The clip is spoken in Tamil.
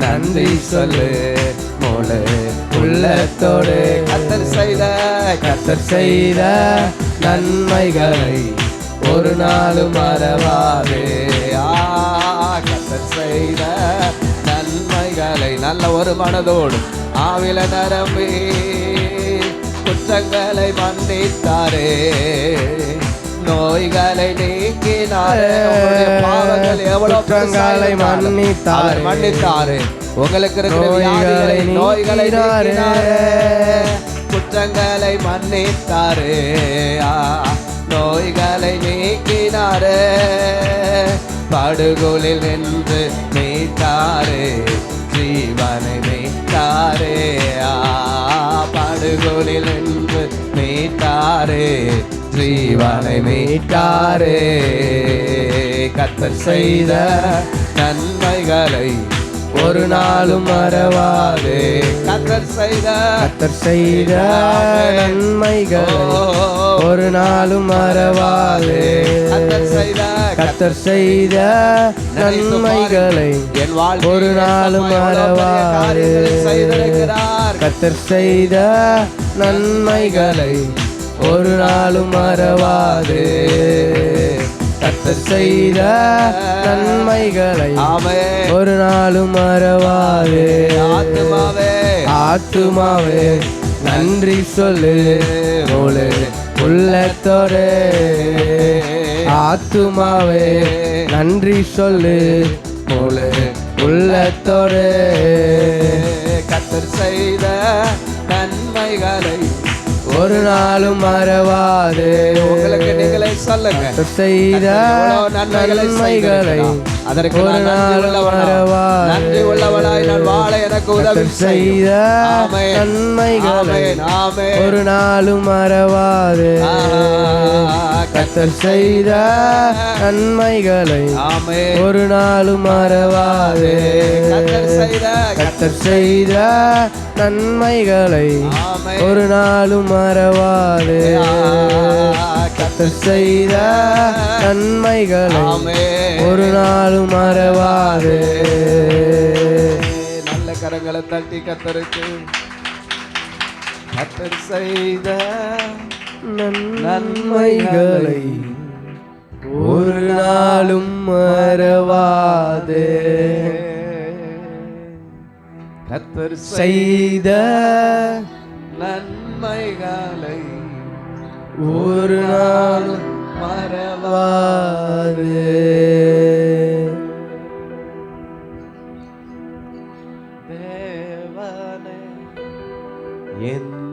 நன்றி சொல்லு முழு உள்ளத்தோடு. கர்த்தர் செய்த நன்மைகளை ஒரு நாளும் மறவாதே. கர்த்தர் செய்த நன்மைகளை நல்ல ஒரு மனதோடு ஆவில நரம்பி குற்றங்களை மன்னித்தாரே, நோய்களை நீக்கினாரே. பாவங்கள் எவ்வளவு குற்றங்களை மன்னித்தாரே. உங்களுக்கு இருக்கிற நோய்களை நீக்கினாரே, குற்றங்களை மன்னித்தாரே, நோய்களை நீக்கினாரே. படுகொலில் நின்று மீட்டாரே, ஜீவனை மீட்டாரே. படுகொலில் நின்று மீட்டாரே, ஜீவனை மீட்டாரே. கர்த்தர் செய்த நன்மைகளை ஒரு நாளும் மறவாதே. கர்த்தர் செய்த நன்மைகளை ஒரு நாளும் மறவாதே. கர்த்தர் செய்த நன்மைகளை ஒரு நாளும் மறவாதே. கர்த்தர் செய்த நன்மைகளை ஒரு நாளும் மறவாதே. கர்த்தர் செய்த நன்மைகளை ஒரு நாளும் மறவாதே. ஆத்துமாவே நன்றி சொல்லு முழு உள்ளத்தோடு. ஆத்துமாவே நன்றி சொல்லு முழு உள்ளத்தோடு. கர்த்தர் செய்த நன்மைகளை ஒரு நாளும் மறவாதே. உங்களுக்கு நீங்களே சொல்லுங்க. கர்த்தர் செய்த நன்மைகளை அதற்கு ஒரு நாளும் மறவாதே. நன்றி உள்ளவளாய் நான் வாழ எனக்கு உதவி செய்த நன்மைகளை ஒரு நாளும் மறவாதே. கர்த்தர் செய்த நன்மைகளை ஒரு நாளும் மறவாதே. கர்த்தர் செய்த நன்மைகளை ஒரு நாளும் மறவாதே. கர்த்தர் செய்த நன்மைகளை ஒரு நாளும் மறவாதே. நல்ல கரங்களை தட்டி கர்த்தருக்கு. கர்த்தர் செய்த நன்மைகளை ஒரு நாளும் மறவாதே. கர்த்தர் செய்த நன்மைகளை ஒரு நாளும் மறவாதே. தேவனே என்னை